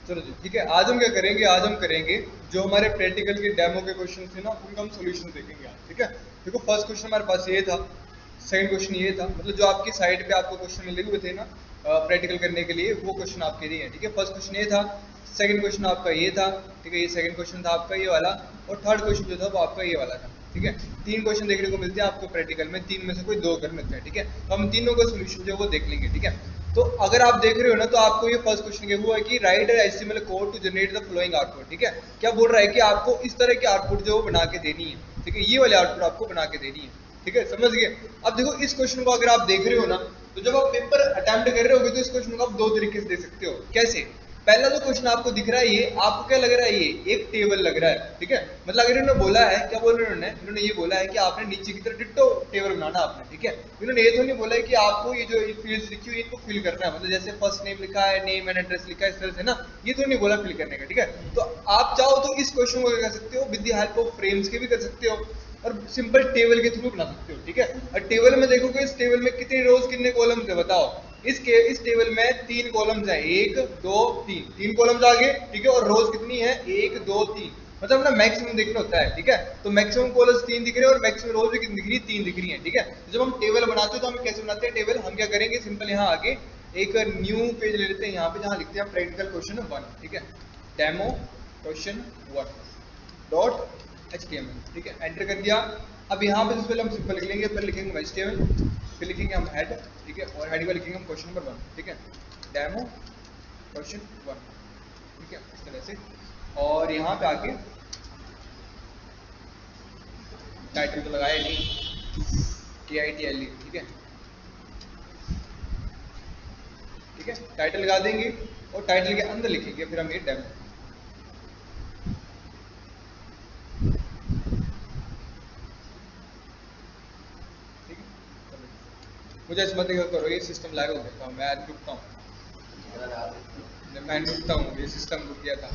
चलो जी ठीक है, आज हम क्या करेंगे, आज हम करेंगे जो हमारे प्रैक्टिकल के डेमो के क्वेश्चन थे ना, उनका हम सोल्यूशन देखेंगे आज। ठीक है, देखो फर्स्ट क्वेश्चन हमारे पास ये था, सेकंड क्वेश्चन ये था, मतलब जो आपकी साइड पे आपको क्वेश्चन मिले हुए थे ना प्रैक्टिकल करने के लिए, वो क्वेश्चन आपके लिए है। ठीक है, फर्स्ट क्वेश्चन ये था, सेकंड क्वेश्चन आपका ये था। ठीक है, ये सेकंड क्वेश्चन था आपका ये वाला, और थर्ड क्वेश्चन जो था वो आपका ये वाला था। ठीक है, तीन क्वेश्चन देखने को मिलते हैं आपको प्रैक्टिकल में, तीन में से कोई दो कर मिलता है। ठीक है, तो हम तीनों का सोल्यूशन जो है वो देख लेंगे। ठीक है, तो अगर आप देख रहे हो ना, तो आपको ये फर्स्ट क्वेश्चन क्या हुआ है कि write HTML code to generate the flowing output. ठीक है, क्या बोल रहा है कि आपको इस तरह की आउटपुट जो बना के देनी है। ठीक है, ये वाले आउटपुट आपको बना के देनी है। ठीक है, समझ गए। अब देखो इस क्वेश्चन को अगर आप देख रहे हो ना, तो जब आप पेपर अटेम्प्ट कर रहे होगे तो इस क्वेश्चन को आप दो तरीके से दे सकते हो। कैसे? पहला जो क्वेश्चन आपको दिख रहा है, ये आपको क्या लग रहा है, ये एक टेबल लग रहा है। ठीक है, मतलब अगर इन्होंने बोला है, क्या बोल रहे हैं इन्होंने ये बोला है कि आपने नीचे की तरफ डिट्टो टेबल बनाना आपने। ठीक है, इन्होंने ये तो नहीं बोला है कि आपको ये जो फील्ड्स लिखी हुई इनको फिल करना है, मतलब जैसे फर्स्ट नेम लिखा है, नेम एंड एड्रेस लिखा है, इस तरह से ना, ये तो नहीं बोला फिल करने का। ठीक है, तो आप चाहो तो इस क्वेश्चन को कर सकते हो with the help of frames के भी कर सकते हो, और सिंपल टेबल के थ्रू बना सकते हो। ठीक है, और टेबल में देखोगे इस टेबल में कितनी रोज कितने कॉलम्स है बताओ। इस टेबल में 3 कॉलम्स है, 1 2 3, 3 कॉलम्स आ गए। ठीक है, और रोज कितनी है, 1 2 3, मतलब ना मैक्सिमम देखना होता है। ठीक है, तो मैक्सिमम कॉलम्स 3 दिख रहे हैं और मैक्सिमम रोज भी कितनी दिख रही है, 3 दिख रही है। ठीक है, तो जब हम टेबल बनाते हैं तो हम कैसे बनाते हैं टेबल, हम क्या करेंगे, सिंपल यहाँ आगे एक न्यू पेज ले लेते हैं, यहाँ पे जहाँ लिखते हैं प्रैक्टिकल क्वेश्चन 1। ठीक है, डेमो क्वेश्चन 1 डॉट HTML। ठीक है, एंटर कर दिया। अब यहाँ पे पहले हम सिंपल लिख लेंगे, पहले लिखेंगे HTML, फिर लिखेंगे हम हेड। ठीक है, और हेड में लिखेंगे हम क्वेश्चन नंबर 1। ठीक है, डेमो क्वेश्चन 1। ठीक है, इस तरह से, और यहाँ पे आके टाइटल तो लगाया नहीं, TITLE। ठीक है, ठीक है, टाइटल लगा देंगे और टाइटल के अंदर लिखेंगे फिर हम ये डेमो। मुझे ऐसे मत करो, ये सिस्टम लैग हो गया था, मैं रुकता हूँ, मैं रुकता हूँ, ये सिस्टम रुक गया था।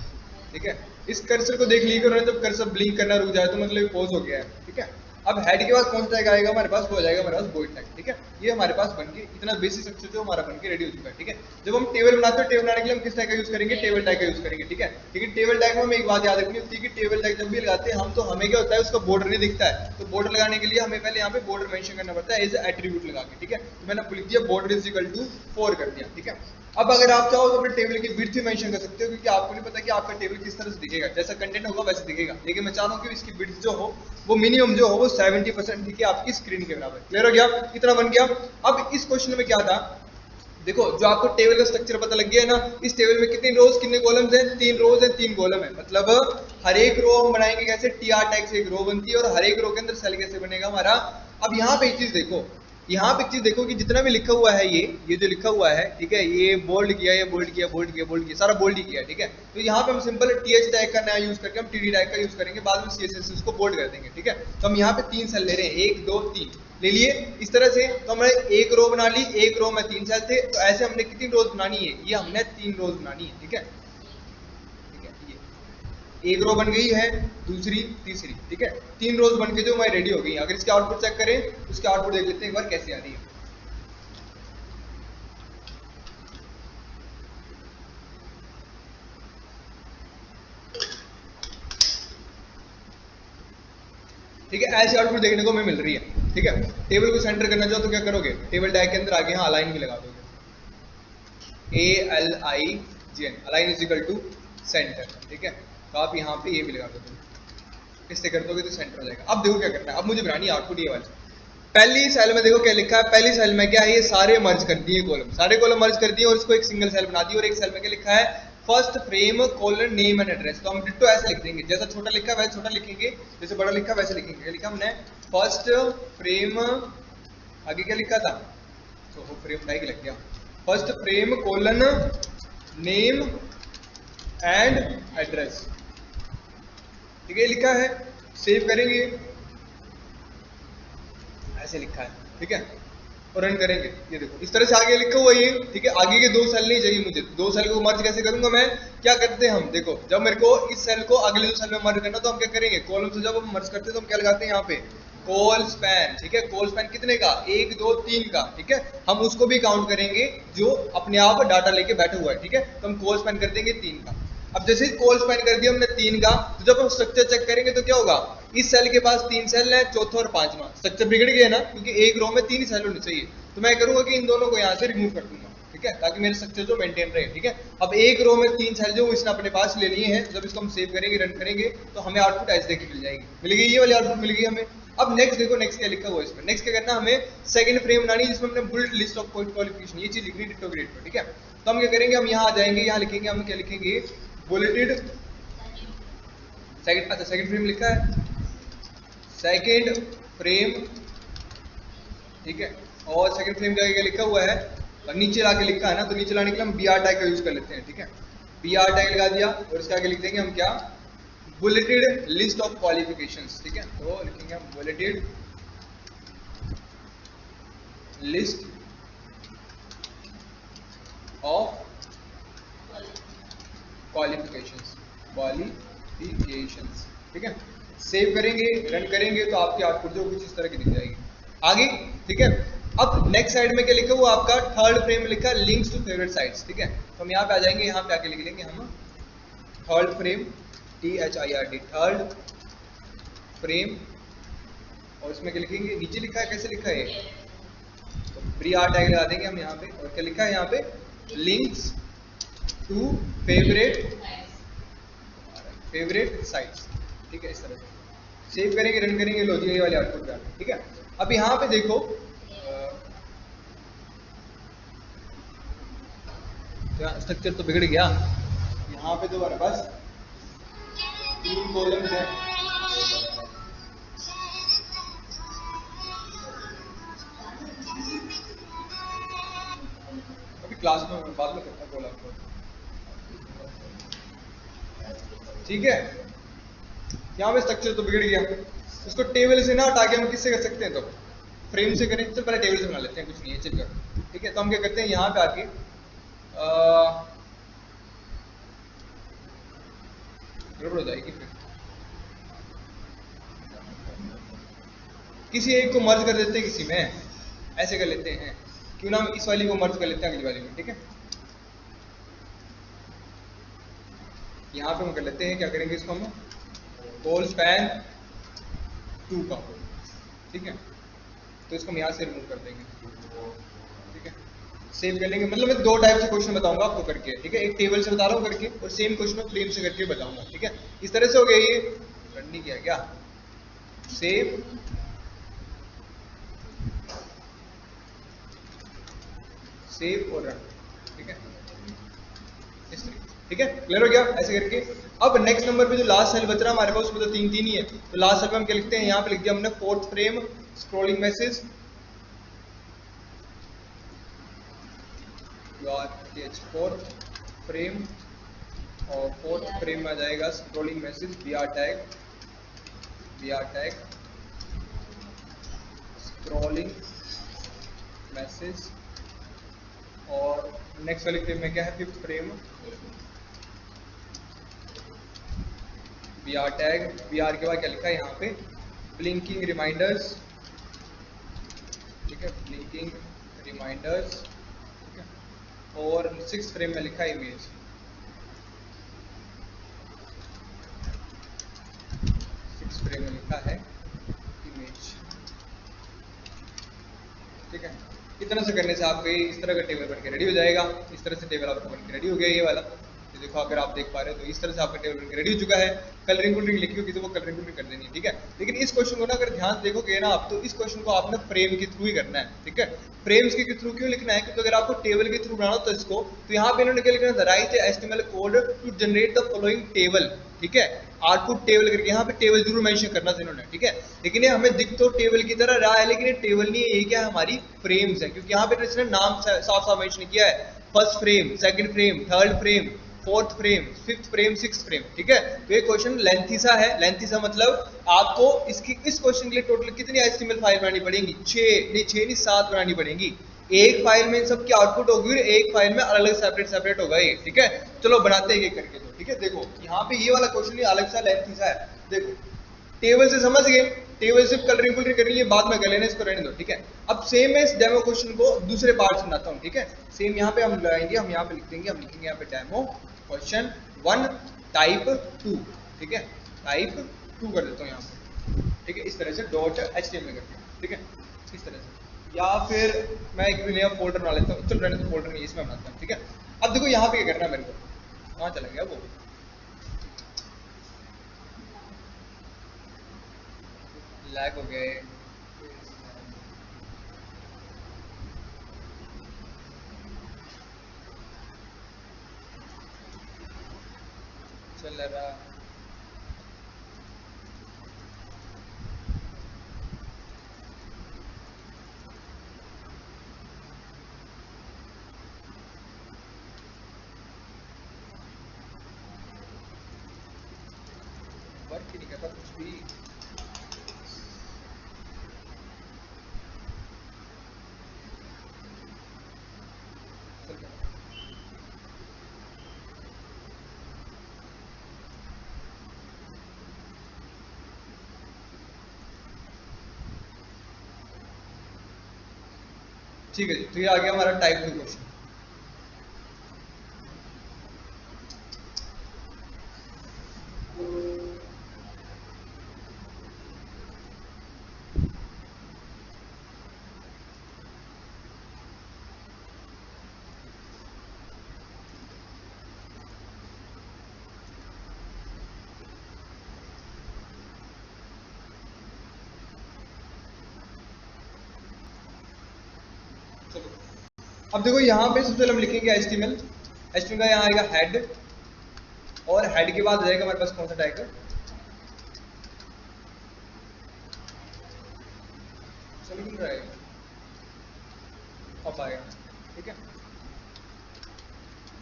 ठीक है, इस कर्सर को देख लीजिए करो ना, जब कर्सर ब्लिंक करना रुक जाए तो मतलब पॉज हो गया है। ठीक है, अब हेड के बाद कौन सा टैग आएगा हमारे पास, वो हो जाएगा हमारे पास बॉडी टैग। ठीक है, ये हमारे पास बनके इतना बेसिक स्ट्रक्चर जो हमारा बनके रेडी हो चुका है। ठीक है, जब हम टेबल बनाते हैं, टेबल बनाने के लिए हम किस टैग का यूज करेंगे, टेबल टैग का यूज करेंगे। ठीक है, लेकिन टेबल टैग में हमें एक बात याद रखनी होती है कि टेबल टैग जब भी लगाते हैं हम, तो हमें क्या होता है, उसका बॉर्डर नहीं दिखता है, तो बॉर्डर लगाने के लिए हमें पहले यहाँ पे बॉर्डर मेंशन करना पड़ता है एज एट्रीब्यूट लगा के। ठीक है, तो मैंने लिख दिया बॉर्डर इज इक्वल टू 4 कर दिया। ठीक है, अब अगर आप चाहो तो अपने टेबल की विड्थ भी मेंशन कर सकते हो, क्योंकि आपको नहीं पता कि आपका टेबल किस तरह से दिखेगा, जैसा कंटेंट होगा वैसे दिखेगा, लेकिन मैं चाह रहा हूँ कि इसकी विड्थ जो हो वो मिनिमम जो हो वो 70% ठीक है आपकी स्क्रीन के बराबर। क्लियर हो गया, इतना बन गया। अब इस क्वेश्चन में क्या था, देखो जो आपको टेबल का स्ट्रक्चर पता लग गया है ना, इस टेबल में कितनी रोज कितने कॉलम्स हैं, 3 रोज हैं 3 कॉलम है, मतलब हर एक रो हम बनाएंगे कैसे, TR टैग से एक रो बनती है, और हर एक रो के अंदर सेल कैसे बनेगा हमारा। अब यहाँ पे एक चीज देखो, यहाँ पे एक चीज देखो कि जितना भी लिखा हुआ है, ये जो लिखा हुआ है, ठीक है, ये बोल्ड किया, ये बोल्ड किया, बोल्ड किया, बोल्ड किया, सारा बोल्ड ही किया। ठीक है, तो यहाँ पे हम सिंपल TH टैग का नया यूज करके हम TD टैग का यूज करेंगे, बाद में CSS उसको बोल्ड कर देंगे। ठीक है, तो हम यहाँ पे 3 सेल ले रहे हैं, 1 2 3 ले लिए इस तरह से, तो हमने एक रो बना ली, एक रो में 3 सेल थे, तो ऐसे हमने कितनी रोज बनानी है, ये हमने 3 रोज बनानी है। ठीक है, एक रो बन गई है, दूसरी तीसरी। ठीक है, 3 रोज बन के जो हमारी रेडी हो गई। अगर इसके आउटपुट चेक करें, उसके आउटपुट देख लेते हैं एक बार कैसे आ रही है। ठीक है, ऐसी आउटपुट देखने को हमें मिल रही है। ठीक है, टेबल को सेंटर करना चाहो तो क्या करोगे, टेबल टैग के अंदर आगे यहाँ अलाइन भी लगा दोगे, ALIGN, align is equal to centre. ठीक है, तो आप यहाँ पे ये भी लगा दोगे, इससे कर दोगे तो सेंटर हो जाएगा। अब देखो क्या करना है, अब मुझे बनानी है आउटपुट ये वाली। पहली सेल में देखो क्या लिखा है, पहली सेल में क्या है, ये सारे मर्ज कर दिए कॉलम, सारे कॉलम मर्ज कर दिए और इसको एक सिंगल सेल बना दी, और एक सेल में क्या लिखा है, first frame colon name and address. तो हम डिट्टो ऐसे लिख देंगे, जैसा छोटा लिखा है वैसे छोटा लिखेंगे, जैसे बड़ा लिखा है वैसे लिखेंगे। क्या लिखा हमने, फर्स्ट फ्रेम, आगे क्या लिखा था, तो वो फ्रेम टाइप लग गया, first frame colon name and address. ठीक है, लिखा है, सेव करेंगे, ऐसे लिखा है। ठीक है, और रन करेंगे, ये देखो इस तरह से आगे लिखा हुआ ये। ठीक है, आगे के 2 सेल नहीं चाहिए मुझे, 2 सेल को मर्ज कैसे करूंगा मैं, क्या करते हैं हम, देखो जब मेरे को इस सेल को अगले 2 सेल में मर्ज करना, तो हम क्या करेंगे, कॉलम से जब हम मर्ज करते हैं तो हम क्या लगाते हैं यहाँ पे, कॉल स्पैन। ठीक है, कॉल स्पैन कितने का, 1 2 3 का। ठीक है, हम उसको भी काउंट करेंगे जो अपने आप डाटा लेके बैठा हुआ है। ठीक है, तो हम कॉल स्पैन कर देंगे 3 का। अब जैसे ही कोल स्पैन कर दिया हमने 3 का, तो जब हम स्ट्रक्चर चेक करेंगे तो क्या होगा, इस सेल के पास 3 सेल है, चौथा और पांचवा, स्ट्रक्चर बिगड़ गया ना, क्योंकि एक रो में 3 ही सेल होने चाहिए। तो मैं करूंगा कि इन दोनों को यहाँ से रिमूव कर दूंगा, ठीक है, ताकि मेरे स्ट्रक्चर जो मेंटेन रहे, ठीक है। अब एक रो में 3 सेल जो इसने अपने पास ले लिए हैं, जब इसको हम सेव करेंगे, रन करेंगे, तो हमें आउटपुट ऐसे देखिए मिल जाएगी, मिल गई ये वाली आउटपुट मिल गई हमें। अब नेक्स्ट देखो, नेक्स्ट क्या लिखा हुआ है इसमें, नेक्स्ट क्या करना, हमें सेकंड फ्रेम बनानी है जिसमें हमने बुलेट लिस्ट ऑफ क्वालिफिकेशन, ये चीज लिखनी डिट्टो ग्रेड पर, ठीक है। तो हम क्या करेंगे, हम यहाँ आ जाएंगे, यहाँ लिखेंगे, हम क्या लिखेंगे, बुलेटेड सेकंड, अच्छा सेकंड फ्रेम लिखा है, सेकंड फ्रेम, ठीक है। और सेकंड फ्रेम का क्या लिखा हुआ है, और नीचे लाके लिखा है ना, तो नीचे लाने के लिए हम बीआर टैग का यूज कर लेते हैं, ठीक है। बीआर टैग लगा दिया और इसका आगे लिख देंगे हम क्या, बुलेटेड लिस्ट ऑफ क्वालिफिकेशंस, ठीक है। तो लिखेंगे हम बुलेटेड लिस्ट ऑफ क्वालिफिकेशंस, ठीक है। सेव करेंगे, रन करेंगे, तो आपकी आउटपुट जो कुछ इस तरह की दिख जाएगी आगे, ठीक है। अब नेक्स्ट साइड में क्या लिखा हुआ आपका, थर्ड फ्रेम लिखा है लिंक्स टू फेवरेट साइट्स, ठीक है। तो हम यहाँ पे आ जाएंगे, यहाँ पे आके लिख लेंगे हम third frame, THIRD, third frame, और इसमें क्या लिखेंगे, नीचे लिखा है, कैसे लिखा है, तो BR टैग लगा देंगे हम यहाँ पे, और क्या लिखा है यहाँ पे, लिंक्स टू फेवरेट साइट्स, ठीक है। इस तरह से सेव करेंगे, रन करेंगे, लो जी ये वाली आउटपुट का, ठीक है। अब यहाँ पे देखो, स्ट्रक्चर तो बिगड़ गया, यहाँ पे तो हमारे पास 3 कॉलम्स हैं, अभी क्लास में बाद में करता कॉल आपको, ठीक है। यहाँ पे स्ट्रक्चर तो बिगड़ गया, इसको टेबल से ना हटा के हम किससे कर सकते हैं, तो फ्रेम से करें, तो पहले टेबल से बना लेते हैं, कुछ नहीं है, चेक कर, ठीक है। तो हम क्या करते हैं, यहाँ पे आके गड़बड़ हो जाएगी, फिर किसी एक को मर्ज कर देते हैं, किसी में ऐसे कर लेते हैं, क्यों ना हम इस वाली को मर्ज कर लेते हैं अगली वाली में, ठीक है। यहाँ पे हम कर लेते हैं, क्या करेंगे, इसको हम कोल स्पैन 2 का, ठीक है। तो इसको हम यहाँ से रिमूव कर देंगे, ठीक है, सेव कर लेंगे। मतलब मैं 2 टाइप से क्वेश्चन बताऊंगा आपको करके, ठीक है। एक टेबल से बता रहा हूँ करके, और सेम क्वेश्चन फ्रेम से करके बताऊंगा, ठीक है। इस तरह से हो गया, ये रन नहीं किया क्या, सेव, और रन, ठीक है, इस तरीके, ठीक है। क्लियर हो गया ऐसे करके। अब नेक्स्ट नंबर पे जो लास्ट सेल बच रहा है हमारे पास, उसमें तो 3 ही है, तो लास्ट सेल पे हम क्या लिखते हैं, यहाँ पे लिख दिया हमने fourth frame scrolling message, fourth frame, और फोर्थ फ्रेम में आ जाएगा scrolling message, BR tag scrolling message, और नेक्स्ट वाली फ्रेम में क्या है, fifth frame, BR tag, BR के बाद क्या लिखा है यहाँ पे, ब्लिंकिंग रिमाइंडर्स, ठीक है, ब्लिंकिंग रिमाइंडर्स, ठीक है। और 6th फ्रेम में लिखा है इमेज, 6th फ्रेम में लिखा है इमेज, ठीक है। इतना से करने से आपको इस तरह का टेबल बन के रेडी हो जाएगा। इस तरह से टेबल आपको बन के रेडी हो गया ये वाला, ये देखो अगर आप देख पा रहे हो तो इस तरह से आपका टेबल बन के रेडी हो चुका है। कलरिंग कुलरिंग लिखी होगी तो वो कलरिंग कुलरिंग कर देनी है, ठीक है। लेकिन इस क्वेश्चन को ना अगर ध्यान से देखोगे ना आप, तो इस क्वेश्चन को आपने फ्रेम के थ्रू ही करना है, ठीक है। फ्रेम्स के थ्रू क्यों लिखना है, क्योंकि अगर आपको टेबल के थ्रू बनाना हो तो इसको, तो यहाँ पे इन्होंने क्या लिखना है, write HTML code to generate the following table, ठीक है, आउटपुट टेबल करके, यहाँ पे टेबल जरूर मेंशन करना था इन्होंने, ठीक है। लेकिन ये हमें दिख तो टेबल की तरह रहा है, लेकिन ये टेबल नहीं है, ये क्या है, हमारी फ्रेम्स है, क्योंकि यहाँ पे इसने नाम साफ साफ मेंशन किया है, first frame, second frame, third frame, fourth frame, fifth frame, sixth frame, ठीक है। तो ये क्वेश्चन लेंथी सा है, लेंथी सा मतलब आपको इसकी इस क्वेश्चन के लिए टोटल कितनी HTML फाइल बनानी पड़ेगी, 6 नहीं 7 बनानी पड़ेगी। एक फाइल में इन सब की आउटपुट होगी और एक फाइल में अलग अलग सेपरेट होगा ये, ठीक है। चलो बनाते हैं करके, तो ठीक है। देखो यहाँ पे ये वाला क्वेश्चन अलग सा लेंथी सा है, देखो टेबल से समझ गए, टेबल से कलरिंग कुलरिंग करनी है, बाद में कर लेना, इसको रहने दो, ठीक है। अब सेम मैं इस डेमो क्वेश्चन को दूसरे पार्ट से बनाता हूँ, ठीक है। सेम यहाँ पे हम लगाएंगे, हम यहाँ पे लिख देंगे, हम लिखेंगे यहाँ पे डेमो क्वेश्चन 1 टाइप 2, ठीक है, टाइप 2 कर देता हूँ यहाँ पे, ठीक है, इस तरह से डॉट HTML करके, ठीक है, इस तरह से। या फिर मैं एक नया फोल्डर बना लेता हूँ, चलो रहने दो, फोल्डर नहीं इसमें बनाता हूँ, ठीक है। अब देखो यहाँ पे क्या करना है मेरे को, कहाँ चला गया वो, लैग हो गया, चल रहा वर्क ही नहीं करता कुछ भी। ठीक है जी, तो ये आ गया हमारा टाइप 2 क्वेश्चन। अब देखो यहाँ पे सबसे पहले हम लिखेंगे HTML का यहाँ आएगा हेड, और हेड के बाद आ जाएगा हमारे पास कौन सा टैग है, चलो मिल रहा है, अब आएगा, ठीक है,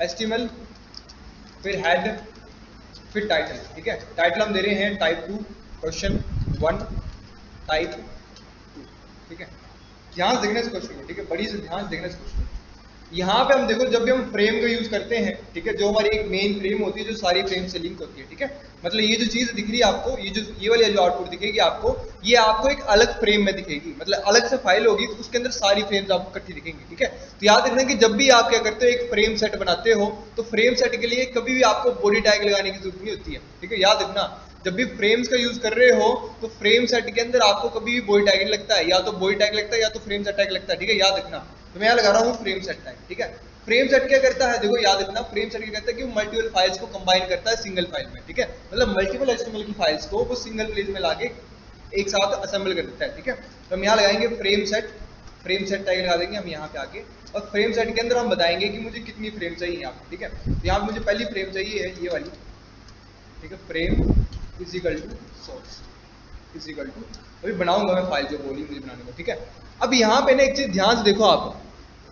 HTML, फिर हेड, फिर टाइटल, ठीक है। टाइटल हम दे रहे हैं टाइप 2 क्वेश्चन 1 टाइप 2, ठीक है। ध्यान से देखना इस क्वेश्चन को, ठीक है, बड़ी से ध्यान से देखना इस क्वेश्चन को। यहाँ पे हम देखो जब भी हम फ्रेम का यूज करते हैं, ठीक है, जो हमारी एक मेन फ्रेम होती है जो सारी फ्रेम से लिंक होती है, ठीक है, मतलब ये जो चीज दिख रही है आपको, ये वाली जो आउटपुट दिखेगी आपको, ये आपको एक अलग फ्रेम में दिखेगी, मतलब अलग से फाइल होगी तो उसके अंदर सारी फ्रेम्स आपको इकट्ठी दिखेंगी, ठीक है। तो याद रखना कि जब भी आप क्या करते हो, एक फ्रेम सेट बनाते हो, तो फ्रेम सेट के लिए कभी भी आपको बॉडी टैग लगाने की जरूरत नहीं होती है, ठीक है, याद रखना। जब भी फ्रेम्स का यूज कर रहे हो तो फ्रेम सेट के अंदर आपको कभी भी बॉडी टैग नहीं लगता है, या तो बॉडी टैग लगता है या तो फ्रेम सेट टैग लगता है, ठीक है, याद रखना। तो मैं यहाँ लगा रहा हूँ फ्रेम सेट टैग, ठीक है। फ्रेम सेट क्या करता है, देखो याद रखना, फ्रेम सेट क्या करता है कि वो मल्टीपल फाइल्स को कंबाइन करता है सिंगल फाइल में, ठीक है, मतलब मल्टीपल HTML की फाइल्स को वो सिंगल प्लेस में लाके एक साथ असेंबल कर देता है, ठीक है। तो हम यहाँ लगाएंगे फ्रेम सेट टैग लगा देंगे हम यहाँ पे आके, और फ्रेम सेट के अंदर हम बताएंगे कि मुझे कितनी फ्रेम चाहिए यहाँ पे, ठीक है। तो यहाँ पे मुझे पहली फ्रेम चाहिए है ये वाली, ठीक है, frame is equal to source is equal to, अभी बनाऊंगा मैं फाइल जो बोली मुझे बनाने को, ठीक है। अब यहाँ पे ना एक चीज ध्यान से देखो आप,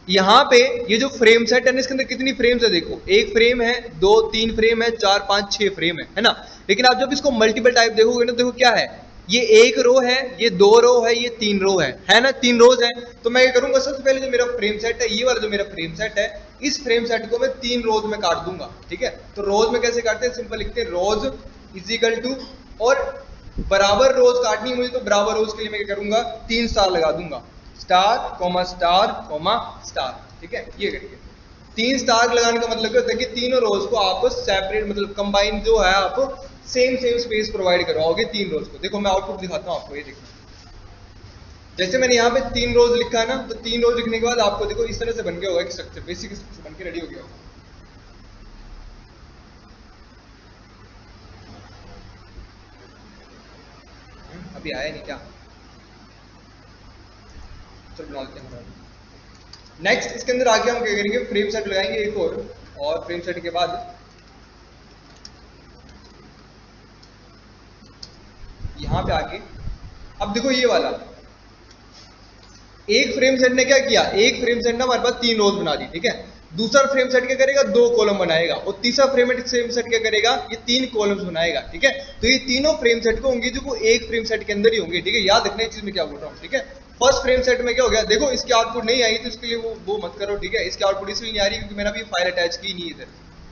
यहाँ पे ये जो फ्रेम सेट है ना, इसके अंदर कितनी फ्रेम्स है, देखो एक फ्रेम है, 2 3 फ्रेम है, 4 5 6 फ्रेम है ना। लेकिन आप जब इसको मल्टीपल टाइप देखोगे ना, देखो क्या है, ये एक रो है, ये 2 रो है, ये 3 रो है ना, 3 रोज है। तो मैं क्या करूंगा, सबसे पहले जो मेरा फ्रेम सेट है, ये वाला जो मेरा फ्रेम सेट है, इस फ्रेम सेट को मैं 3 रोज में काट दूंगा, ठीक है। तो रोज में कैसे काटते हैं, सिंपल लिखते हैं, रोज इजिकल टू, और बराबर रोज काटनी है मुझे, तो बराबर रोज के लिए मैं क्या करूंगा, 3 स्टार लगा दूंगा, star comma star comma star, ठीक है। ये करके 3 स्टार लगाने का मतलब क्या होता है कि तीनों रोज को आप सेपरेट, मतलब कंबाइन जो है, आप सेम स्पेस प्रोवाइड करवाओगे 3 रोज को। देखो मैं आउटपुट दिखाता हूँ आपको, ये देखो जैसे मैंने यहाँ पे 3 रोज लिखा है ना, तो 3 रोज लिखने के बाद आपको देखो इस तरह से बन गया होगा एक स्ट्रक्चर, बेसिक स्ट्रक्चर बन के रेडी हो गया होगा। अभी आया नहीं क्या, चलो बना लेते हैं। नेक्स्ट इसके अंदर आगे हम क्या करेंगे, फ्रेम सेट लगाएंगे एक और फ्रेम सेट के बाद यहां पे आके, अब देखो ये वाला एक फ्रेम सेट ने क्या किया, एक फ्रेम सेट ने हमारे पास 3 रोज बना दी, ठीक है। दूसरा फ्रेम सेट क्या करेगा, 2 कॉलम बनाएगा, और तीसरा फ्रेम सेट क्या करेगा, ये 3 कॉलम्स बनाएगा, ठीक है। तो ये तीनों फ्रेम सेट को होंगे जो वो एक फ्रेम सेट के अंदर ही होंगे, ठीक है। याद रखना इस चीज में क्या बोल रहा हूँ, ठीक है। फर्स्ट फ्रेम सेट में क्या हो गया, देखो इसकी आउटपुट नहीं आई तो इसके लिए वो मत करो, ठीक है। इसकी आउटपुट इसलिए नहीं आ रही क्योंकि मैंने अभी फाइल अटैच की नहीं इधर,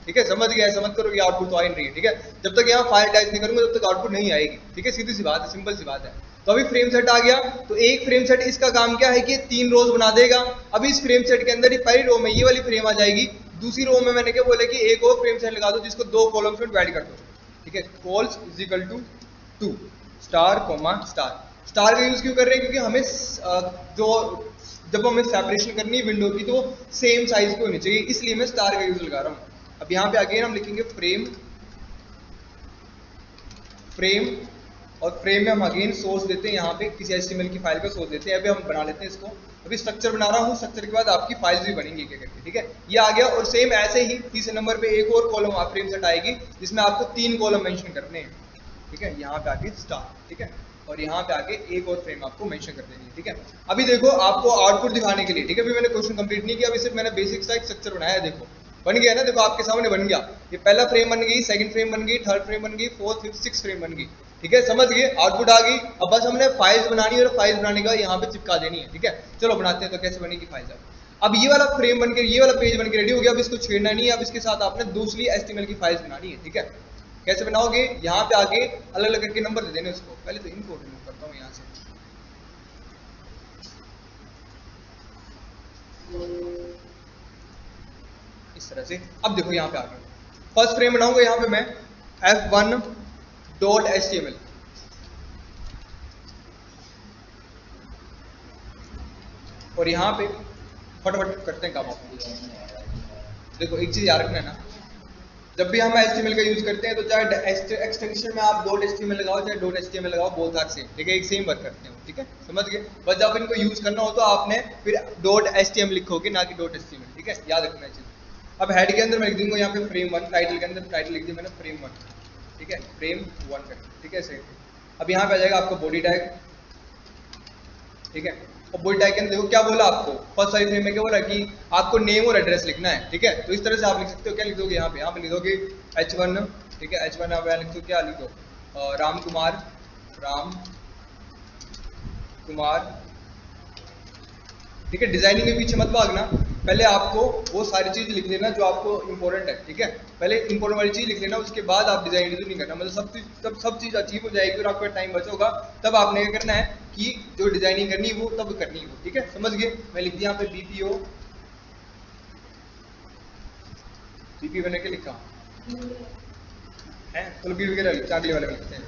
ठीक है, समझ गया, समझ करो कि आउटपुट तो आ ही नहीं रही है, ठीक है। जब तक यहाँ फाइल अटैच नहीं करूंगा तब तक आउटपुट नहीं आएगी, ठीक है, सीधी सी बात है, सिंपल सी बात है। तो अभी फ्रेम सेट आ गया, तो एक फ्रेम सेट इसका काम क्या है कि 3 रोज बना देगा। अभी इस फ्रेम सेट के अंदर ही पहली रो में ये वाली फ्रेम आ जाएगी, दूसरी रो में मैंने क्या बोला कि एक और फ्रेम साइज लगा दो जिसको 2 कॉलम्स में डिवाइड कर दो, ठीक है। Cols is equal to 2 star comma star. Star का यूज क्यों कर रहे हैं? क्योंकि हमें जो जब हमें सेपरेशन करनी है विंडो की तो सेम साइज की होनी चाहिए, इसलिए मैं स्टार का यूज लगा रहा हूँ। अब यहाँ पे अगेन हम लिखेंगे फ्रेम, फ्रेम, और फ्रेम में हम अगेन सोर्स देते हैं, यहाँ पे किसी HTML की फाइल का सोर्स देते हैं। अभी हम बना लेते हैं इसको, अभी स्ट्रक्चर बना रहा हूँ, स्ट्रक्चर के बाद आपकी फाइल्स भी बनेंगी क्या करके, ठीक है। ये आ गया। और सेम ऐसे ही तीसरे नंबर पे एक और कॉलम आप फ्रेम सेट आएगी जिसमें आपको 3 कॉलम मेंशन करने हैं, ठीक है। यहाँ पे आके स्टार, ठीक है, और यहाँ पे आके एक और फ्रेम आपको मेंशन कर देनी है, ठीक है। अभी देखो आपको आउटपुट दिखाने के लिए, ठीक है, अभी मैंने क्वेश्चन कंप्लीट नहीं किया, अभी सिर्फ मैंने बेसिक सा एक स्ट्रक्चर बनाया है। देखो बन गया ना, देखो आपके सामने बन गया। ये पहला फ्रेम बन गई, सेकंड फ्रेम बन गई, थर्ड फ्रेम बन गई, फोर्थ, फिफ्थ, सिक्स फ्रेम बन गई, ठीक है। समझ गए, आउटपुट आ गई। अब बस हमने फाइल्स बनानी है और फाइल्स बनाने का यहाँ पे चिपका देनी है, ठीक है। चलो बनाते हैं तो कैसे बनेगी फाइल्स। अब ये वाला फ्रेम बनकर, ये वाला पेज बनकर रेडी हो गया। अब इसको छेड़ना नहीं है, अब इसके साथ आपने दूसरी HTML की फाइल्स बनानी है, ठीक है। कैसे बनाओगे? यहाँ पे आके अलग अलग करके नंबर दे देने उसको। पहले तो इनको रिमूव करता हूँ यहाँ से, इस तरह से। अब देखो यहाँ पे आ गया, फर्स्ट फ्रेम बनाऊंगा यहाँ पे मैं f1.html, और यहाँ पे फटाफट करते हैं काम आप। देखो एक चीज याद रखना है ना, जब भी हम HTML का यूज करते हैं तो चाहे एक्सटेंशन में आप .html लगाओ चाहे .html लगाओ, बोथ आर सेम, ठीक है, एक सेम वर्क करते हैं, ठीक है, समझ गए। बस जब इनको यूज करना हो तो आपने फिर .html लिखोगे, ना कि .html, ठीक है, याद रखना है चीज। अब हेड के अंदर मैं लिख दूंगा यहाँ पे फ्रेम 1, टाइटल के अंदर टाइटल लिख दिया मैंने फ्रेम 1, ठीक है, फ्रेम 1 कर, ठीक है, सही। अब यहाँ पे आ जाएगा आपका बॉडी टैग, ठीक है। और बॉडी टैग के अंदर देखो क्या बोला आपको, फर्स्ट साइज फ्रेम में क्या बोला कि आपको नेम और एड्रेस लिखना है, ठीक है। तो इस तरह से आप लिख सकते हो, क्या लिख दोगे यहाँ पे लिख दोगे H1, ठीक है, H1 आप यहाँ लिख दो, क्या लिख दो, राम कुमार, ठीक है। डिजाइनिंग के पीछे मत भागना, पहले आपको वो सारी चीज लिख लेना जो आपको इंपॉर्टेंट है, ठीक है। पहले इंपॉर्टेंट वाली चीज लिख लेना, उसके बाद आप डिजाइन नहीं करना, मतलब सब चीज अचीव हो जाएगी और आपका टाइम बचोगा, तब आपने क्या करना है कि जो डिजाइनिंग करनी है वो तब करनी है, ठीक है, समझ गए। मैं लिख दिया यहाँ पे BPO, BP बने के लिखा है, चलो B वगैरह चागले वाले में लिखते हैं,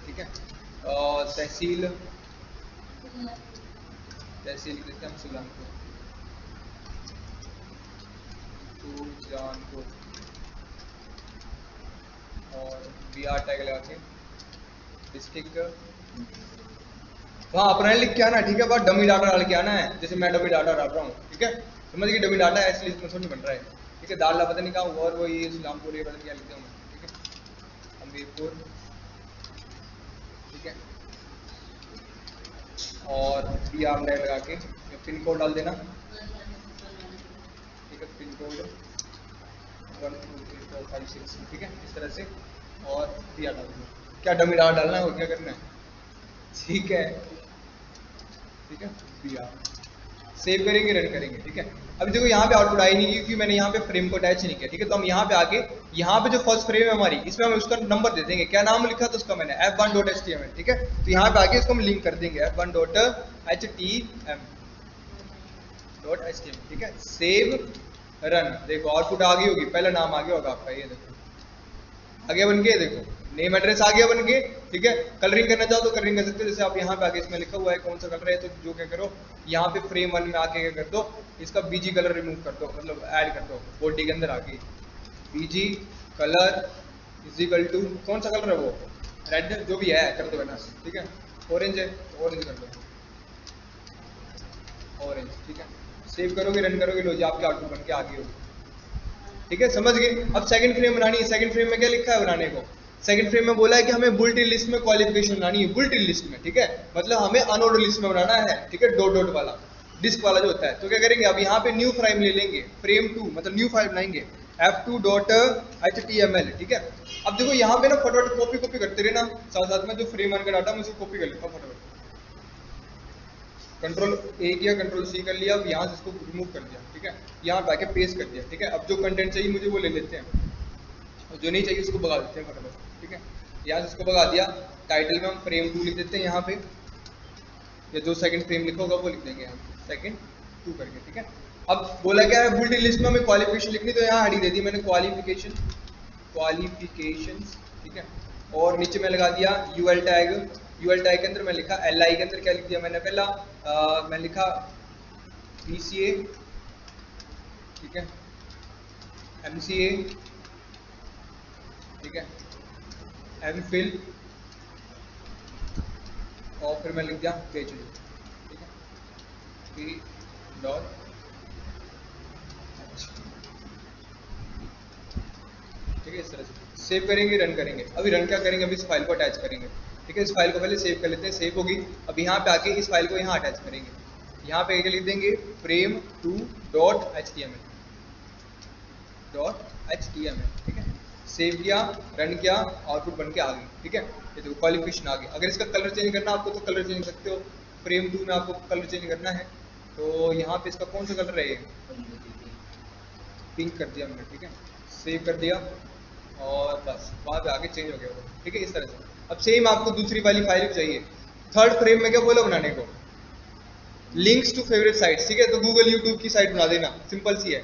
ठीक है। तहसील लिख देते हैं हम सुजानपुर, और BR टैग लगा के डिस्ट्रिक्ट, वहाँ अपना लिख के आना, ठीक है, बस डमी डाटा डाल के आना है, जैसे मैं डमी डाटा डाल रहा हूँ, ठीक है, समझ गए। डमी डाटा ऐसे इसमें थोड़ी बन रहा है, ठीक है। दाल पता नहीं कहा, और वो ये इस्लामपुर, ये पता नहीं क्या लिखता हूँ, ठीक है, हमीरपुर, ठीक है, और BR टैग लगा के पिन कोड डाल देना, ठीक है, पिन कोड 1 2 3 4 5 6, ठीक है, इस तरह से, और BR डाल देना। क्या डमी डाटा डालना है और क्या करना है, ठीक है, ठीक है। BR सेव करेंगे, रन करेंगे, ठीक है। अभी देखो यहाँ पे आउटपुट आई नहीं क्योंकि मैंने यहाँ पे फ्रेम को अटैच नहीं किया, ठीक है। तो हम यहाँ पे आके यहाँ पे जो फर्स्ट फ्रेम है हमारी, इसमें हम उसका नंबर दे देंगे, क्या नाम लिखा था उसका मैंने f1.html, ठीक है। तो यहाँ पे आके इसको हम लिंक कर देंगे f1.html, ठीक है। सेव रन, देखो आउटपुट आ गई होगी, पहला नाम आ गया होगा आपका, ये देखो आगे बन गए, देखो नेम एड्रेस आ गया बन के, ठीक है। कलरिंग करना चाहो तो कलरिंग कर सकते हो, जैसे आप यहाँ पे आगे इसमें लिखा हुआ है कौन सा कलर है, तो जो क्या करो यहाँ पे फ्रेम 1 में आके क्या कर दो, इसका BG कलर रिमूव कर दो, मतलब ऐड कर दो बॉडी के अंदर आके, BG colour is equal to कौन सा कलर है वो, रेड जो भी है कर दो बना, ठीक है। ऑरेंज है तो ऑरेंज कर दो, ऑरेंज, ठीक है। सेव करोगे, रन करोगे, लो जी आपके आउटपुट बन के आ गई होगी, ठीक है, समझ गए। अब सेकंड फ्रेम बनानी है, सेकंड फ्रेम में क्या लिखा है बनाने को, सेकंड फ्रेम में बोला है कि हमें बुलेटिन लिस्ट में क्वालिफिकेशन बनानी है, बुलेटिन लिस्ट में, ठीक है, मतलब हमें अनऑर्डर लिस्ट में बनाना है, ठीक है, डॉट डॉट वाला डिस्क वाला जो होता है। तो क्या करेंगे, अब यहाँ पे न्यू फ्रेम ले लेंगे, फ्रेम 2 मतलब न्यू फाइल बनाएंगे f2.html, ठीक है। अब देखो यहाँ पे ना फटाफट कॉपी करते रहना, साथ साथ में जो फ्रेम 1 का डाटा मैं उसको कॉपी कर लेता हूँ फटाफट, Ctrl A किया, Ctrl C कर लिया, अब यहाँ से इसको रिमूव कर दिया, ठीक है, यहाँ पे आके पेस्ट कर दिया, ठीक है। अब जो कंटेंट चाहिए मुझे वो ले लेते हैं, और जो नहीं चाहिए उसको भगा देते हैं फटाफट, ठीक है। यहाँ से इसको भगा दिया, टाइटल में हम फ्रेम 2 लिख देते हैं यहाँ पे, या जो सेकंड फ्रेम लिखा होगा वो लिख देंगे यहाँ पे सेकंड 2 करके, ठीक है। अब बोला क्या है, बुलेटिन लिस्ट में हमें क्वालिफिकेशन लिखनी, तो यहाँ हडी दे दी मैंने क्वालिफिकेशंस, ठीक है। और नीचे मैं लगा दिया यूएल टैग, यूएल टैग के अंदर मैं लिखा एलआई के अंदर क्या लिख दिया मैंने पहला, मैं लिखा बीसीए, ठीक है, एमसीए, ठीक है, एमफिल, और फिर मैं लिख दिया पीएचडी, ठीक है, पी डॉट, ठीक है। इस तरह से सेव करेंगे, रन करेंगे। अभी रन क्या करेंगे, अभी इस फाइल को अटैच करेंगे, ठीक है। इस फाइल को पहले सेव कर लेते हैं, सेव होगी। अब यहाँ पे आके इस फाइल को यहाँ अटैच करेंगे, यहाँ पे लिख देंगे frame2.html, ठीक है। सेव किया, रन किया, आउटपुट बन के आ गई, ठीक है। ये देखो क्वालिफिकेशन आ गई। अगर इसका कलर चेंज करना आपको तो कलर चेंज कर सकते हो, frame2 में आपको कलर चेंज करना है तो यहाँ पे इसका कौन सा कलर है, पिंक कर दिया हमने, ठीक है। सेव कर दिया और बस वहाँ पे आगे चेंज हो गया वो, ठीक है। इस तरह से अब सेम आपको दूसरी वाली फाइल चाहिए। थर्ड फ्रेम में क्या बोला बनाने को, लिंक्स टू फेवरेट साइट्स, ठीक है। तो गूगल यूट्यूब की साइट बना देना, सिंपल सी है।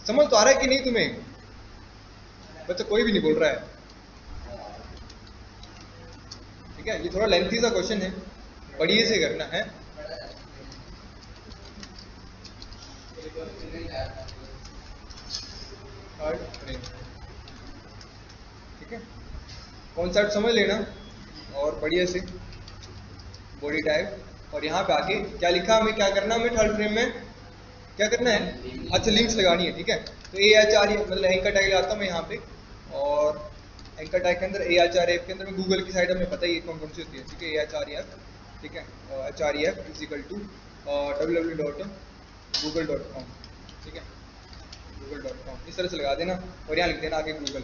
समझ तो आ रहा है कि नहीं तुम्हें, बच्चा कोई भी नहीं बोल रहा है, ठीक है। ये थोड़ा लेंथी सा क्वेश्चन है, बढ़िया से करना है। थर्ड फ्रेम, ठीक है, कॉन्सेप्ट समझ लेना और बढ़िया से बॉडी टाइप। और यहाँ पे आके क्या लिखा, हमें क्या करना, हमें थर्ड फ्रेम में क्या करना है, अच्छा लिंक्स लगानी है, ठीक है। तो AHREF मतलब एंकर टैग लगाता हूँ मैं यहाँ पे, और एंकर टैग के अंदर AHREF के अंदर में गूगल की साइट हमें पता ही कौन कौन सी होती है, ठीक है। AHREF, ठीक है, HREF www.google.com, ठीक है, google.com इस तरह से लगा देना और यहाँ लिख देना आगे गूगल,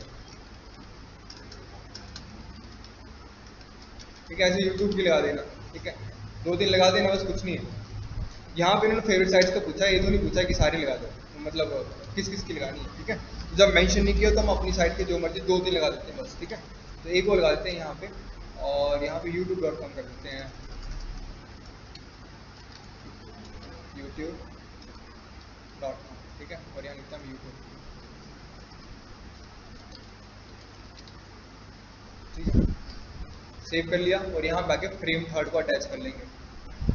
ठीक है। ऐसे यूट्यूब की लगा देना, ठीक है, 2-3 लगा देना बस, कुछ नहीं है। यहाँ पे इन्होंने फेवरेट साइट्स का पूछा है, ये तो नहीं पूछा कि सारी लगा दो, मतलब किस किस की लगानी है, ठीक है। जब मेंशन नहीं किया तो हम अपनी साइट के जो मर्जी 2-3 लगा देते हैं बस, ठीक है। तो एक वो लगा देते हैं यहाँ पे, और यहाँ पे youtube.com कर देते हैं, youtube.com, ठीक है। और यहाँ लिखता हूँ यूट्यूब, ठीक है। सेव कर लिया और यहाँ पे आके फ्रेम थर्ड को अटैच कर लेंगे,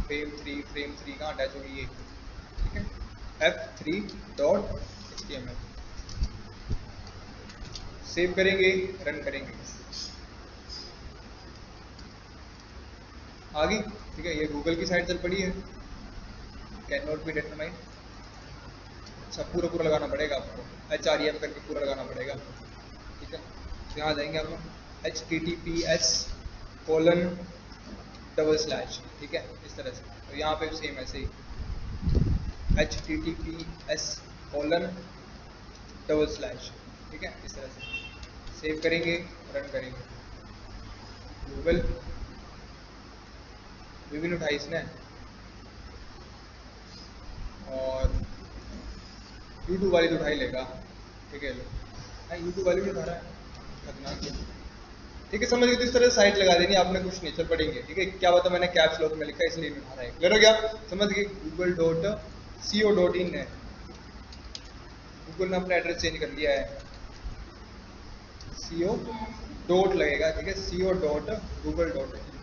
फ्रेम 3 कहाँ अटैच होगी, ये, ठीक है, f3.html। सेव करेंगे, रन करेंगे, आ गई, ठीक है। ये गूगल की साइट चल पड़ी है, कैन नॉट बी डिटरमाइंड। अच्छा पूरा लगाना पड़ेगा आपको, HREF करके पूरा लगाना पड़ेगा, ठीक है। तो यहाँ जाएंगे आप https:// ठीक है, इस तरह से। तो यहाँ पे सेम ऐसे ही https:// ठीक है, इस तरह से सेव करेंगे, रन करेंगे। गूगल विभिन्न 28 ने, और यूट्यूब वाली तो उठा ही लेगा, ठीक है। यूट्यूब वाली भी उठा रहा है, खतरनाक है, ठीक है। समझ गए, तो इस तरह से साइट लगा देनी आपने, कुछ नहीं, चल पड़ेंगे, ठीक है। क्या बता मैंने कैप्स लॉक में लिखा है इसलिए नहीं उठा रहा है, क्लियर हो गया, समझ गए। google.co.in है, गूगल ने अपना एड्रेस चेंज कर लिया है, co डॉट लगेगा, ठीक है, co.google.in,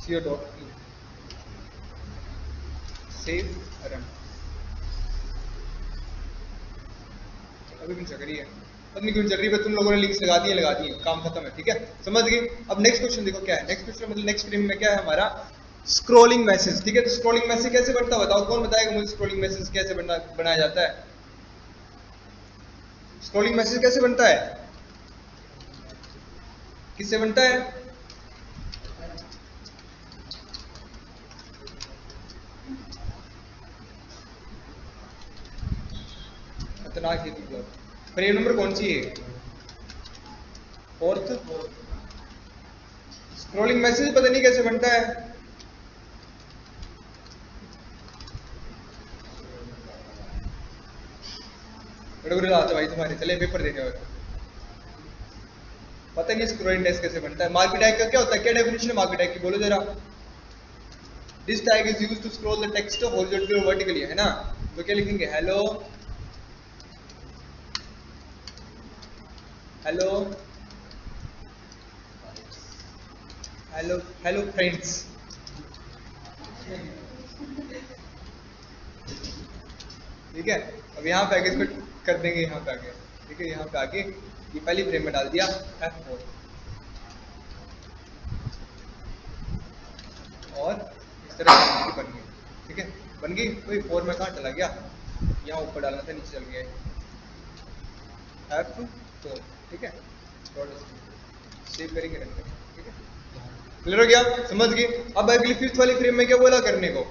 co.in। Save, run. अभी भी चल रही है, पता नहीं क्यों चल रही है, तुम लोगों ने लिंक्स लगा दिए, काम खत्म है, ठीक है, समझ गए। अब नेक्स्ट क्वेश्चन देखो क्या है, नेक्स्ट क्वेश्चन मतलब नेक्स्ट फ्रेम में क्या है हमारा, स्क्रॉलिंग मैसेज, ठीक है। तो स्क्रॉलिंग मैसेज कैसे बनता है बताओ, कौन बताएगा मुझे स्क्रॉलिंग मैसेज कैसे बनाया जाता है, स्क्रॉलिंग मैसेज कैसे बनता है, किससे बनता है, खतरनाक है। फ्रेम नंबर कौन सी है, फोर्थ। स्क्रॉलिंग मैसेज पता नहीं कैसे बनता है, बड़े आते भाई तुम्हारे, चले पेपर देने और पता नहीं स्क्रॉलिंग टेस्ट कैसे बनता है। मार्केट टैग का क्या होता है, क्या डेफिनेशन है मार्केट टैग की, बोलो जरा। This tag is used to scroll the text horizontally और वर्टिकली, है ना। तो क्या लिखेंगे, hello hello hello hello friends, ठीक है। अब यहाँ पे आगे इसको कर देंगे, यहाँ पे आगे, ठीक है, यहाँ पे आगे ये पहली फ्रेम में डाल दिया F4 और इस तरह से बन गई, ठीक है, बन गई। कोई 4 में कहाँ चला गया, यहाँ ऊपर डालना था, नीचे चल गया F4, ठीक है। सेव करेंगे, रन करेंगे, ठीक है। क्लियर हो गया, समझ गए। अब अगली 5th वाली फ्रेम में क्या बोला करने को,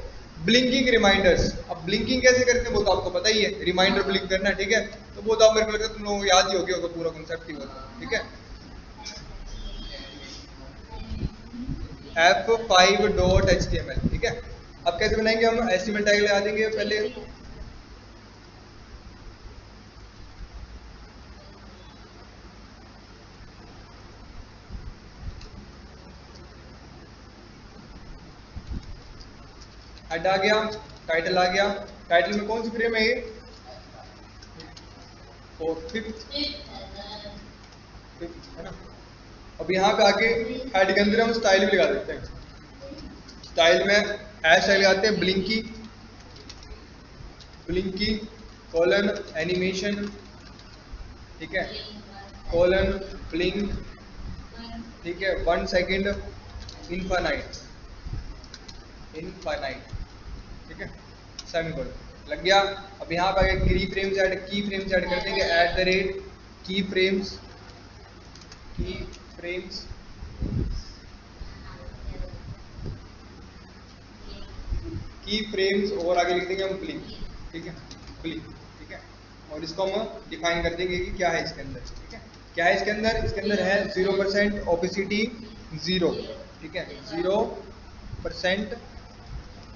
ब्लिंकिंग रिमाइंडर्स। अब ब्लिंकिंग कैसे करते हैं वो तो आपको पता ही है, रिमाइंडर ब्लिंक करना है, ठीक है। तो वो तो आप मेरे को लगता है तुम लोगों को याद ही हो गया होगा, पूरा कॉन्सेप्ट ही होगा, ठीक है। f5.html, ठीक है। अब कैसे बनाएंगे हम, HTML टैग लगा देंगे पहले, हेड आ गया, टाइटल आ गया। टाइटल में कौन सी फ्रेम है ये, 5th है ना। अब यहाँ पे आके हेड के अंदर हम स्टाइल भी लगा देते हैं। स्टाइल में हैश टैग लगाते हैं ब्लिंकी, ब्लिंकी कॉलन एनिमेशन, ठीक है, कॉलन ब्लिंक, ठीक है, 1 सेकेंड इनफाइनाइट, इनफाइनाइट, ठीक है, सेमीकोलन लग गया। अब यहाँ पे आगे की फ्रेम्स ऐड कर देंगे, @ की फ्रेम्स, और आगे लिख देंगे हम ब्लिंक, ठीक है, ब्लिंक, ठीक है। और इसको हम डिफाइन कर देंगे कि क्या है इसके अंदर, ठीक है। क्या है इसके अंदर, इसके अंदर है 0% ओपेसिटी 0, ठीक है, 0%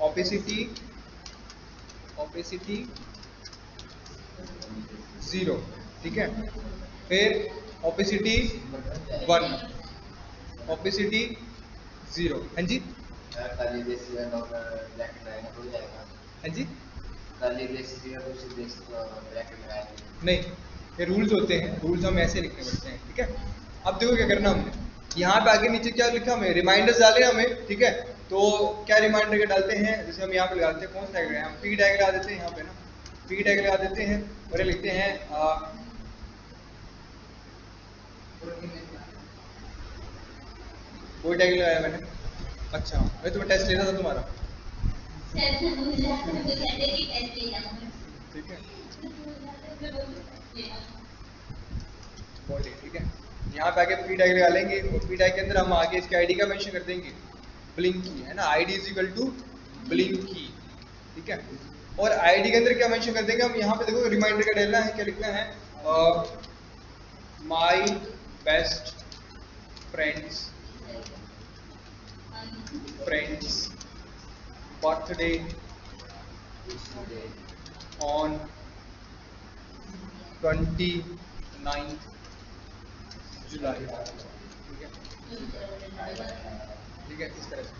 ओपेसिटी 0, ठीक है। फिर ओपेसिटी 1, ओपेसिटी 0, हाँ जी, हाँ जी, नहीं, ये रूल्स होते हैं, रूल्स हम ऐसे लिखने पड़ते हैं, ठीक है। अब देखो क्या करना हमने, यहाँ पे आगे नीचे क्या लिखा हमें, रिमाइंडर्स डाले हमें, ठीक है। तो क्या रिमाइंडर के डालते हैं, जैसे हम यहाँ पे लगाते हैं, कौन सा टैग हम पी टैग लगा देते हैं, यहाँ पे ना पी टैग लगा देते हैं और ये लिखते हैं कोई टैग लगाया मैंने, अच्छा मैं तुम्हें टेस्ट लेना था तुम्हारा, ठीक है, बॉडी, ठीक है। यहाँ पे आगे पी टैग लगा लेंगे और पी टैग के अंदर हम आगे इसके आईडी का मेंशन कर देंगे, ब्लिंकी, है ना, ID is equal to blinky, ठीक है। और आईडी के अंदर क्या मेंशन कर देंगे हम, यहाँ पे देखो रिमाइंडर का डालना है, क्या लिखना है, my best friends birthday on 29th जुलाई, ठीक है, इस तरह से,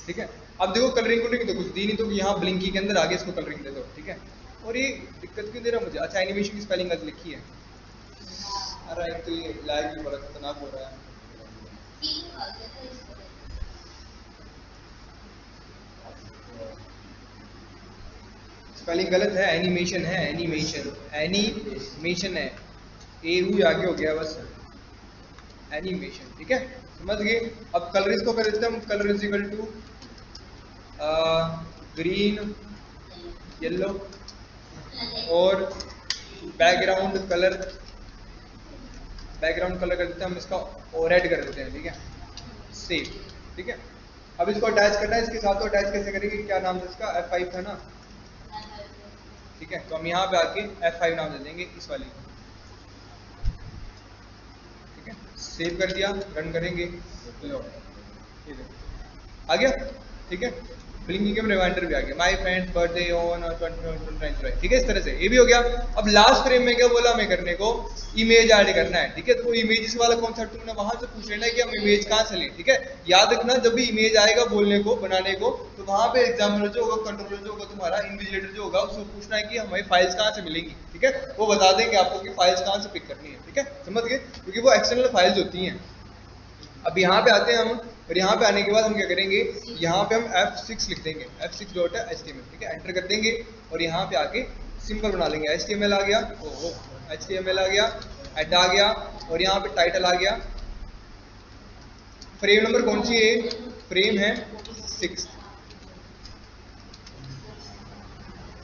ठीक है। अब देखो कलरिंग को तो कुछ दी नहीं, तो यहाँ ब्लिंकी के अंदर आगे इसको कलरिंग दे दो, ठीक है। और ये दिक्कत क्यों दे रहा मुझे, अच्छा एनिमेशन की स्पेलिंग गलत लिखी है, अरे एक तो ये लैग भी बड़ा खतरनाक हो रहा है, स्पेलिंग गलत है, एनिमेशन है, एनिमेशन है, एयू आगे हो गया बस, एनिमेशन, ठीक है, समझ गए। अब कलर इसको कर देते हैं हम, colour is equal to green, yellow और बैकग्राउंड कलर कर देते हैं हम इसका, और रेड कर देते हैं, ठीक है, सेव, ठीक है। अब इसको अटैच करना है, इसके साथ तो अटैच कैसे करेंगे, क्या नाम है इसका, F5 था ना, ठीक है। तो हम यहाँ पे आके F5 नाम दे देंगे इस वाली को, ठीक है, सेव कर दिया, रन करेंगे, लो, ठीक है, आ गया, ठीक है। ब्लिंकिंग के रिमाइंडर भी आ गया, माय फ्रेंड्स बर्थडे ऑन 29, ठीक है, इस तरह से ये भी हो गया। अब लास्ट फ्रेम में क्या बोला हमें करने को, इमेज ऐड करना है, ठीक है। तो इमेजेस वाला कॉन्सेप्ट तुमने वहां से पूछ लेना है कि हम इमेज कहाँ से लें, ठीक है। याद रखना जब भी इमेज आएगा बोलने को, बनाने को, तो वहां पे एग्जामिनर जो होगा, कंट्रोलर जो होगा तुम्हारा, इन्विजिलेटर जो होगा, उसको पूछना है कि हमें फाइल्स कहाँ से मिलेंगी, ठीक है। वो बता देंगे आपको कि फाइल्स कहाँ से पिक करनी है, ठीक है, समझ गए, क्योंकि वो एक्सटर्नल फाइल्स होती हैं। अब यहाँ पे आते हैं हम, और यहाँ पे आने के बाद हम क्या करेंगे, यहाँ पे हम F6 लिख देंगे, F6.html, ठीक है, एंटर कर देंगे और यहाँ पे आके सिंपल बना लेंगे। HTML आ गया, ओहो HTML आ गया, हेड आ गया, और यहाँ पे टाइटल आ गया। फ्रेम नंबर कौन सी है, फ्रेम है 6,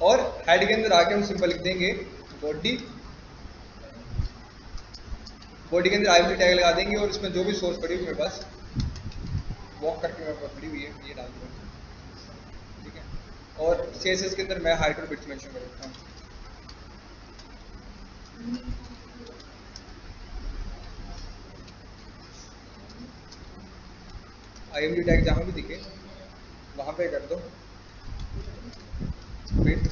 और हेड के अंदर आके हम सिंपल लिख देंगे बॉडी, बॉडी के अंदर IMG टैग लगा देंगे, और इसमें जो भी सोर्स पड़ी हुई मेरे पास वॉक करके मेरे पास पड़ी हुई है ये डाल दूंगा, ठीक है। और CSS के अंदर मैं हाइट और बिट्स मेंशन कर देता हूँ। IMG टैग जहाँ भी दिखे वहाँ पे कर दो बिट,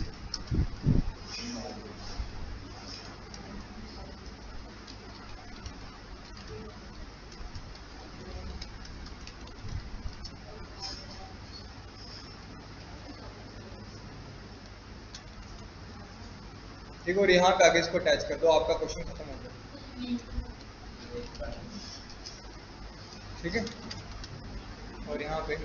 ठीक है, और यहाँ पे आगे इसको अटैच कर दो, आपका क्वेश्चन खत्म हो गया, ठीक है। और यहाँ पे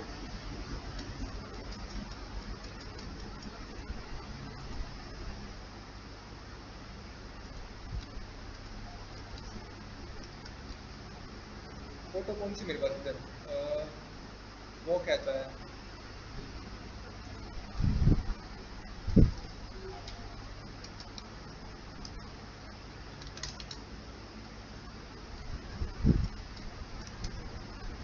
फोटो कौन सी मेरे पास इधर, वो कहता है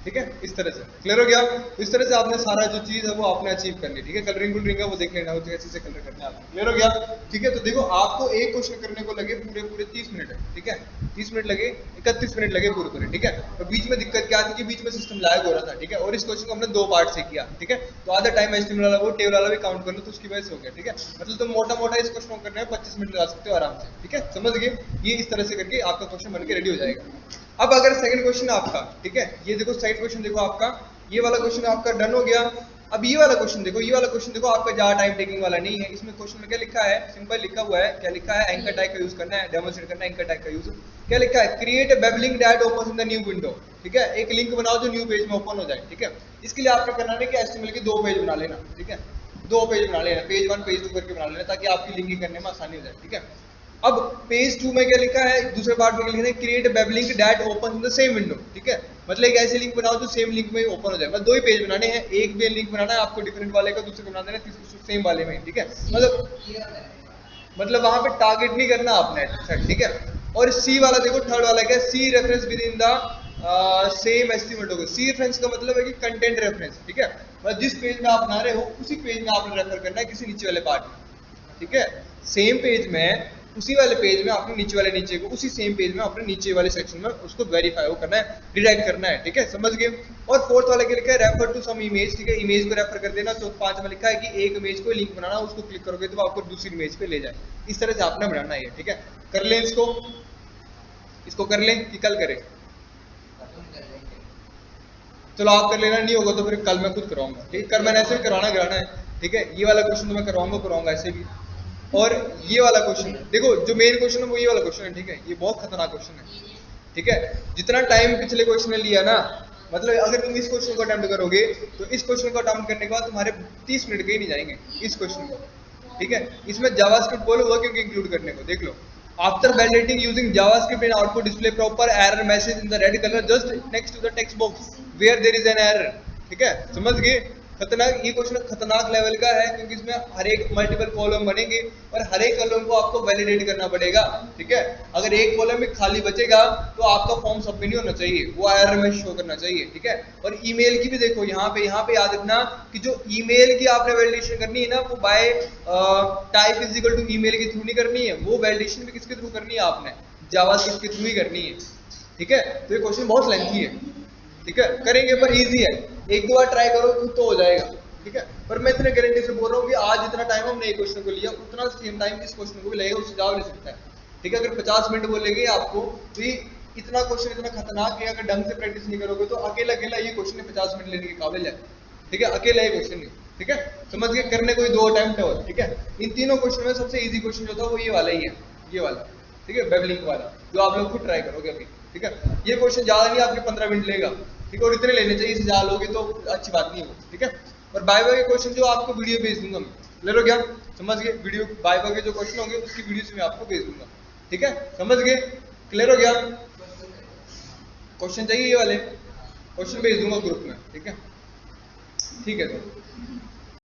ठीक है, इस तरह से क्लियर हो गया। इस तरह से आपने सारा जो चीज है वो आपने अचीव करनी, ठीक है। कलरिंग कुलरिंग है वो देख लेना, कैसे से कलर करना है आपको, क्लियर हो गया, ठीक है। तो देखो आपको एक क्वेश्चन करने को लगे पूरे 30 मिनट है, ठीक है, 30 मिनट लगे, 31 मिनट लगे पूरे, ठीक है। तो बीच में दिक्कत क्या थी कि बीच में सिस्टम लैग हो रहा था, ठीक है, और इस क्वेश्चन को हमने 2 पार्ट से किया, ठीक है। तो आधा टाइम HTML वाला वो टेबल वाला भी काउंट कर लो, तो उसकी वजह से हो गया, ठीक है। मतलब तो मोटा मोटा इस क्वेश्चन को करने में 25 मिनट लगा सकते हो आराम से, ठीक है, समझ गए। ये इस तरह से करके आपका क्वेश्चन बन के रेडी हो जाएगा। अब अगर सेकंड क्वेश्चन आपका, ठीक है, ये देखो सेकंड क्वेश्चन देखो आपका, ये वाला क्वेश्चन आपका डन हो गया। अब ये वाला क्वेश्चन देखो, ये वाला क्वेश्चन देखो आपका ज्यादा टाइम टेकिंग वाला नहीं है। इसमें क्वेश्चन में क्या लिखा है, सिंपल लिखा हुआ है, क्या लिखा है, एंकर टैग का यूज करना है, डेमोन्स्ट्रेट करना है एंकर टैग का यूज। क्या लिखा है, create a web link that opens in the new window, ठीक है, एक लिंक बनाओ जो न्यू पेज में ओपन हो जाए, ठीक है। इसके लिए आपने करना है कि HTML के 2 पेज बना लेना, ठीक है, 2 पेज बना लेना, पेज 1 पेज 2 करके बना लेना, ताकि आपकी लिंकिंग करने में आसानी हो जाए, ठीक है। अब पेज 2 में क्या लिखा है, दूसरे पार्ट में लिखा है create web link that open in the same window, ठीक है, मतलब एक ऐसी लिंक बनाओ जो सेम लिंक में ओपन हो जाए। मतलब 2 ही पेज बनाने हैं, एक भी लिंक बनाना है आपको डिफरेंट वाले का, दूसरे को बना देना तीसरे सेम वाले में, ठीक है। मतलब वहां पे टारगेट नहीं करना आपने, ठीक है। और सी वाला देखो, थर्ड वाला क्या, C reference within the same estimate होगा। सी रेफरेंस का मतलब है कि कंटेंट रेफरेंस, ठीक है, मतलब जिस पेज में आप बना रहे हो उसी पेज में आपने रेफर करना है किसी नीचे वाले पार्ट में, ठीक है। सेम पेज में, उसी वाले पेज में आपने नीचे वाले नीचे को उसी सेम पेज में अपने नीचे वाले सेक्शन में उसको वेरीफाई करना है, रिडायरेक्ट करना है, ठीक है, समझ गए। और फोर्थ वाला क्या लिखा है, रेफर टू सम इमेज, ठीक है, इमेज को रेफर कर देना। तो 5 में लिखा है कि एक इमेज को लिंक बनाना, उसको क्लिक करोगे तो आपको दूसरी इमेज पे ले जाए। इस तरह से आपने बनाना है, ठीक है। कर लें इसको कर लें कि कल करें, चलो आप कर लेना, नहीं होगा तो फिर कल मैं खुद करवाऊंगा, ठीक है। कल मैंने ऐसे भी कराना है, ठीक है। ये वाला क्वेश्चन तो मैं करवाऊंगा ऐसे भी। और ये वाला क्वेश्चन देखो, जो मेन क्वेश्चन है वो ये वाला क्वेश्चन है, ठीक है, ये बहुत खतरनाक क्वेश्चन है, ठीक है। जितना टाइम पिछले क्वेश्चन ने लिया ना, मतलब अगर तुम इस क्वेश्चन को अटेम्प्ट करोगे तो इस क्वेश्चन को अटेम्प्ट करने के बाद तुम्हारे 30 मिनट के ही नहीं जाएंगे इस क्वेश्चन को, ठीक है। इसमें जावास्क्रिप्ट बोलूंगा क्योंकि इंक्लूड करने को, देख लो। After validating using JavaScript and output display proper error message in the red colour just next to the text box where there is an error, ठीक है, समझ गए। खतरनाक, ये क्वेश्चन खतरनाक लेवल का है क्योंकि इसमें हर एक मल्टीपल कॉलम बनेंगे और हर एक कॉलम को आपको वैलिडेट करना पड़ेगा, ठीक है। अगर एक कॉलम में खाली बचेगा तो आपका फॉर्म सबमिट नहीं होना चाहिए, वो एरर में शो करना चाहिए, ठीक है। और ईमेल की भी देखो, यहाँ पे याद रखना कि जो ईमेल की आपने वैलिडेशन करनी है ना, वो by type is equal to email के थ्रू नहीं करनी है, वो वैलिडेशन भी किसके थ्रू करनी है, आपने जावास्क्रिप्ट के थ्रू ही करनी है, ठीक है। तो ये क्वेश्चन बहुत लेंथी है, ठीक है, करेंगे पर इजी है, 1-2 बार ट्राई करो तो हो जाएगा, ठीक है। पर मैं इतने गारंटी से बोल रहा हूँ कि आज जितना टाइम हमने एक क्वेश्चन को लिया उतना सेम टाइम इस क्वेश्चन को भी लगेगा, उससे ज्यादा ले सकता है, ठीक है। अगर 50 मिनट बोलेंगे आपको तो ये इतना क्वेश्चन इतना खतरनाक है, अगर ढंग से प्रैक्टिस नहीं करोगे तो अकेला अकेला ये क्वेश्चन 50 मिनट लेने के काबिल है, ठीक है। अकेला ये क्वेश्चन नहीं, ठीक है, समझ के करने कोई 2 अटेम्प्ट और, ठीक है। इन तीनों क्वेश्चन में सबसे इजी क्वेश्चन जो था वो ये वाला ही है, ये वाला, ठीक है, वेबलिंक वाला, जो आप लोग खुद ट्राई करोगे अभी, ठीक है। ये क्वेश्चन ज्यादा नहीं आपके 15 मिनट लेगा, ठीक है, और इतने लेने चाहिए, इससे ज्यादा लोगे तो अच्छी बात नहीं हो, ठीक है। और बाय बाय के क्वेश्चन जो आपको वीडियो भेज दूंगा मैं, ले लो क्या, समझ गए, वीडियो बाय बाय के जो क्वेश्चन होंगे उसकी वीडियोस मैं आपको भेज दूंगा, ठीक है, समझ गए, क्लियर हो गया। क्वेश्चन चाहिए ये वाले, क्वेश्चन भेज दूंगा ग्रुप में, ठीक है, ठीक है। तो